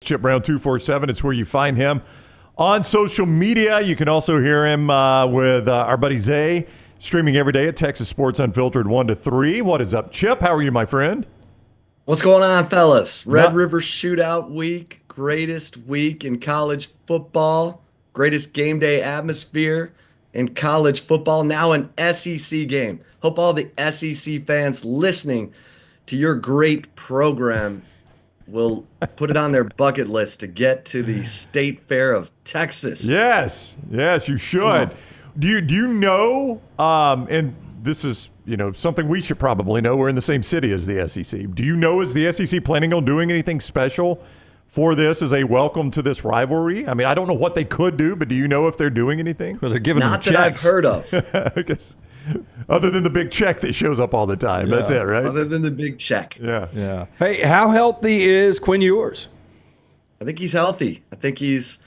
Chip Brown 247. It's where you find him on social media. You can also hear him with our buddy Zay, streaming every day at Texas Sports Unfiltered 1 to 3. What is up, Chip? How are you, my friend? What's going on, fellas? Red River Shootout Week, greatest week in college football, greatest game day atmosphere in college football, now an SEC game. Hope all the SEC fans listening to your great program will put it on their bucket list to get to the State Fair of Texas. Yes, you should. Do you know? And this is something we should probably know. We're in the same city as the SEC. Do you know, is the SEC planning on doing anything special for this as a welcome to this rivalry? I mean, I don't know what they could do, but do you know if they're doing anything? Well, they're giving Not them that checks. I've heard of. I guess, other than the big check that shows up all the time. That's it, right? Other than the big check. Yeah. Hey, how healthy is Quinn Ewers? I think he's healthy. I think he's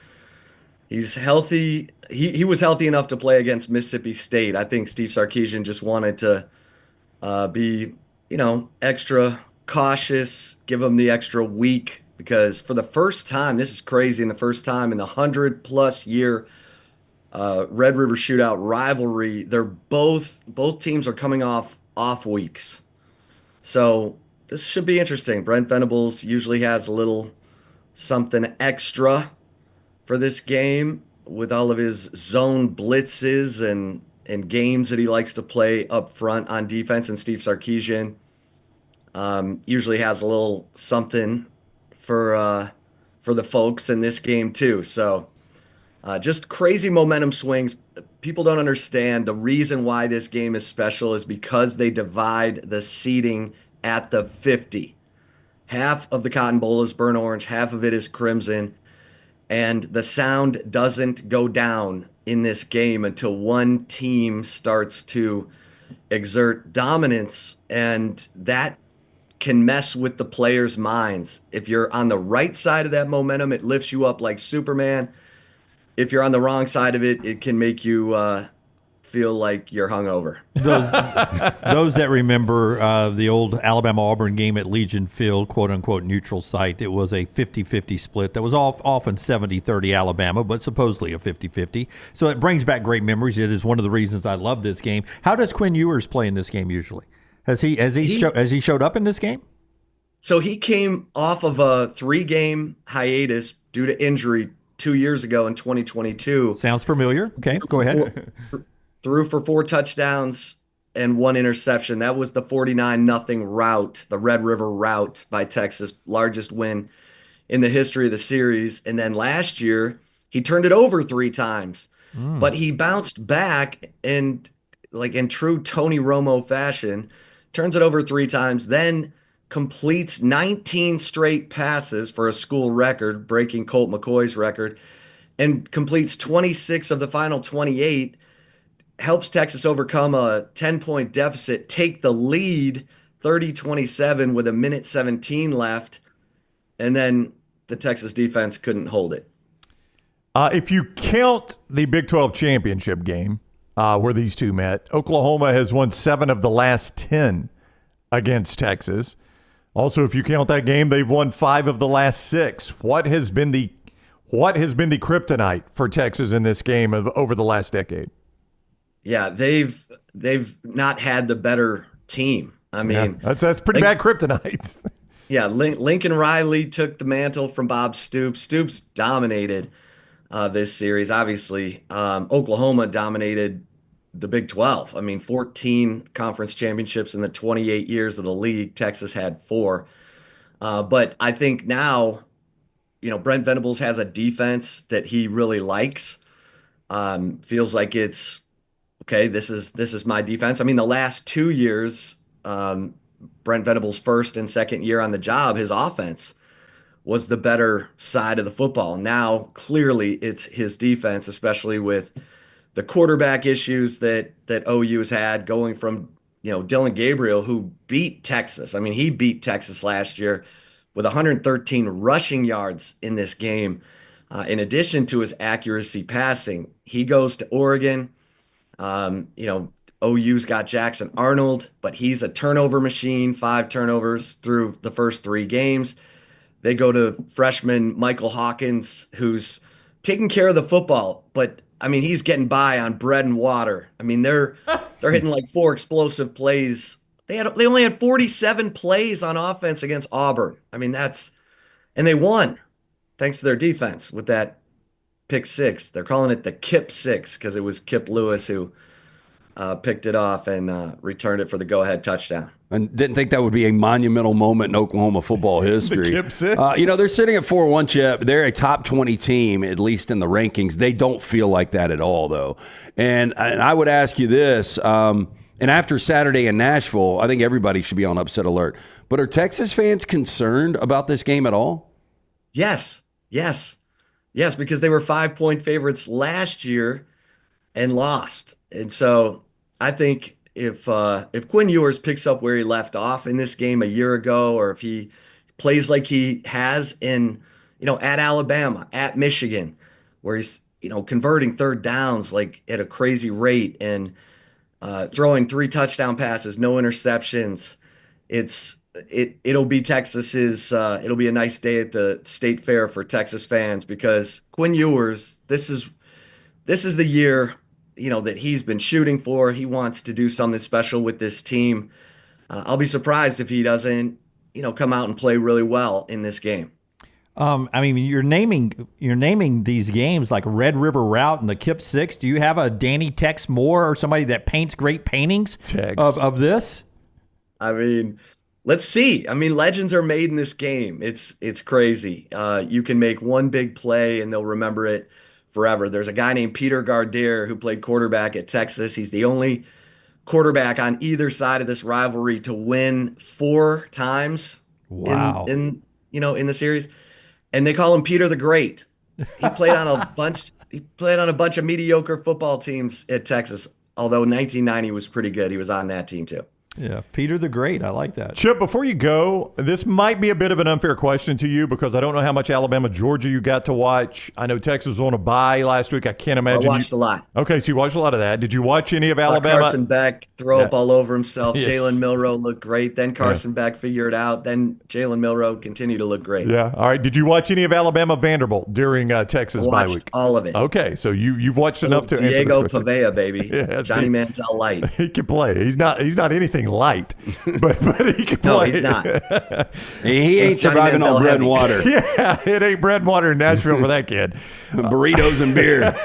healthy. He was healthy enough to play against Mississippi State. I think Steve Sarkisian just wanted to be, extra cautious, give him the extra week, because for the first time, this is crazy, in the first time in the 100+ year Red River Shootout rivalry, they're both teams are coming off weeks. So this should be interesting. Brent Venables usually has a little something extra for this game with all of his zone blitzes and games that he likes to play up front on defense. And Steve Sarkisian usually has a little something for the folks in this game too. So just crazy momentum swings. People don't understand the reason why this game is special is because they divide the seating at the 50. Half of the Cotton Bowl is burnt orange, half of it is crimson. And the sound doesn't go down in this game until one team starts to exert dominance, and that can mess with the players' minds. If you're on the right side of that momentum, it lifts you up like Superman. If you're on the wrong side of it, it can make you feel like you're hungover. Those that remember the old Alabama-Auburn game at Legion Field, quote-unquote neutral site, it was a 50-50 split that was often 70-30 Alabama, but supposedly a 50-50. So it brings back great memories. It is one of the reasons I love this game. How does Quinn Ewers play in this game usually? Has he showed up in this game? So he came off of a 3-game hiatus due to injury 2 years ago in 2022. Sounds familiar. Okay, go ahead. Threw for 4 touchdowns and 1 interception. That was the 49-0 rout, the Red River rout by Texas, largest win in the history of the series. And then last year, he turned it over 3 times, but he bounced back and, like in true Tony Romo fashion, turns it over 3 times, then completes 19 straight passes for a school record, breaking Colt McCoy's record, and completes 26 of the final 28, helps Texas overcome a 10-point deficit, take the lead 30-27 with 1:17 left, and then the Texas defense couldn't hold it. If you count the Big 12 championship game where these two met, Oklahoma has won 7 of the last 10 against Texas. Also, if you count that game, they've won 5 of the last 6. What has been the kryptonite for Texas in this game over the last decade? Yeah, they've not had the better team. I mean, that's pretty bad kryptonite. Yeah, Lincoln Riley took the mantle from Bob Stoops. Stoops dominated this series. Obviously, Oklahoma dominated the Big 12. I mean, 14 conference championships in the 28 years of the league. Texas had 4. But I think now, Brent Venables has a defense that he really likes. Feels like it's okay. This is my defense. I mean, the last 2 years, Brent Venables' first and second year on the job, his offense was the better side of the football. Now, clearly, it's his defense, especially with the quarterback issues that OU's had, going from Dylan Gabriel, who beat Texas. I mean, he beat Texas last year with 113 rushing yards in this game. In addition to his accuracy passing, he goes to Oregon. OU's got Jackson Arnold, but he's a turnover machine, 5 turnovers through the first 3 games. They go to freshman Michael Hawkins, who's taking care of the football, but I mean, he's getting by on bread and water. I mean, they're hitting like 4 explosive plays. They only had 47 plays on offense against Auburn. I mean, and they won thanks to their defense with that pick 6. They're calling it the Kip 6 because it was Kip Lewis who picked it off and returned it for the go-ahead touchdown. And didn't think that would be a monumental moment in Oklahoma football history. The Kip 6? They're sitting at 4-1, Chip. They're a top 20 team, at least in the rankings. They don't feel like that at all, though. And I would ask you this, and after Saturday in Nashville, I think everybody should be on upset alert. But are Texas fans concerned about this game at all? Yes, because they were 5-point favorites last year and lost. And so I think if Quinn Ewers picks up where he left off in this game a year ago, or if he plays like he has in, at Alabama, at Michigan, where he's, converting third downs like at a crazy rate and throwing 3 touchdown passes, no interceptions, it'll be it'll be a nice day at the State Fair for Texas fans, because Quinn Ewers, this is the year that he's been shooting for. He wants to do something special with this team. I'll be surprised if he doesn't, come out and play really well in this game. I mean, you're naming these games like Red River Route and the Kip 6. Do you have a Danny Tex Moore or somebody that paints great paintings of this? I mean, let's see. I mean, legends are made in this game. It's crazy. You can make one big play and they'll remember it forever. There's a guy named Peter Gardier who played quarterback at Texas. He's the only quarterback on either side of this rivalry to win 4 times. Wow. in the series. And they call him Peter the Great. He played on a bunch of mediocre football teams at Texas, although 1990 was pretty good. He was on that team too. Yeah, Peter the Great. I like that. Chip, before you go, this might be a bit of an unfair question to you because I don't know how much Alabama, Georgia you got to watch. I know Texas was on a bye last week. I can't imagine. I watched a lot. Okay, so you watched a lot of that. Did you watch any of Alabama? Carson Beck throw up all over himself. Yeah. Jalen Milroe looked great. Then Carson Beck figured it out. Then Jalen Milroe continued to look great. Yeah. All right. Did you watch any of Alabama Vanderbilt during Texas bye week? Watched all of it. Okay, so you've watched enough to answer Diego this question. Pavea, baby. Yeah, Johnny Manziel light. He can play. He's not anything light, but he can play. No, he's not. He ain't Johnny surviving Manziel on bread and heavy. water. Yeah, it ain't bread and water in Nashville for that kid. Burritos and beer.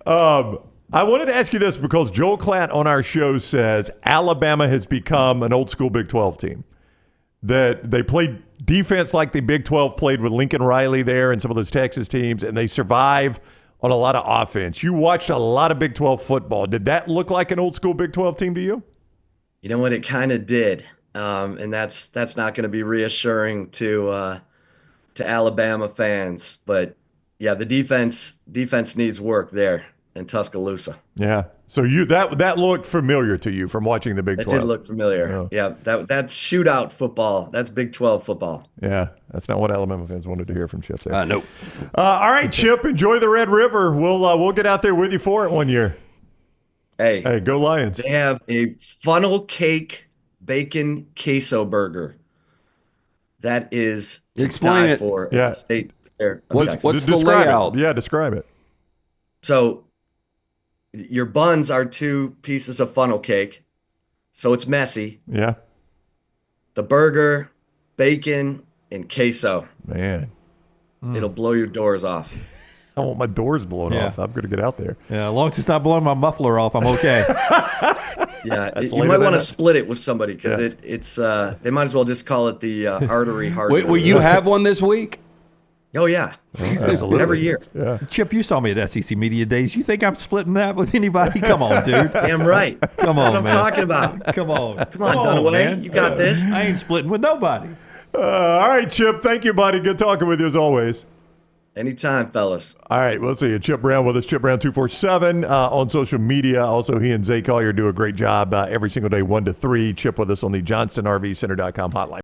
I wanted to ask you this because Joel Klatt on our show says Alabama has become an old school Big 12 team. That they played defense like the Big 12 played with Lincoln Riley there and some of those Texas teams, and they survive on a lot of offense. You watched a lot of Big 12 football. Did that look like an old school Big 12 team to you? You know what? It kind of did, and that's not going to be reassuring to Alabama fans. But yeah, the defense needs work there in Tuscaloosa. Yeah. So that looked familiar to you from watching the Big 12. It did look familiar. Yeah, that's shootout football. That's Big 12 football. Yeah, that's not what Alabama fans wanted to hear from Chip there. Nope. All right, Chip, enjoy the Red River. We'll get out there with you for it one year. Hey, go Lions. they have a funnel cake bacon queso burger. That is to Explain die it. for at Yeah. the State Fair of What's- Texas. what's the Describe layout? it. Yeah, describe it. So your buns are 2 pieces of funnel cake, so it's messy. Yeah. The burger, bacon, and queso. Man, It'll blow your doors off. I want my doors blown Yeah. off. I'm going to get out there. Yeah, as long as it's not blowing my muffler off, I'm okay. Yeah, you later might than want to that. split it with somebody because Yeah. it's they might as well just call it the artery heart. Will you have one this week? Oh yeah, Absolutely. every year. Yeah. Chip, you saw me at SEC Media Days. You think I'm splitting that with anybody? Come on, dude. Damn right. Come That's on, what I'm man. talking about. Come on. Come on, Dunaway. man. You got this. I ain't splitting with nobody. All right, Chip. Thank you, buddy. Good talking with you as always. Anytime, fellas. All right, we'll see you. Chip Brown with us, Chip Brown 247 on social media. Also, he and Zay Collier do a great job every single day, 1 to 3. Chip with us on the JohnstonRVCenter.com hotline.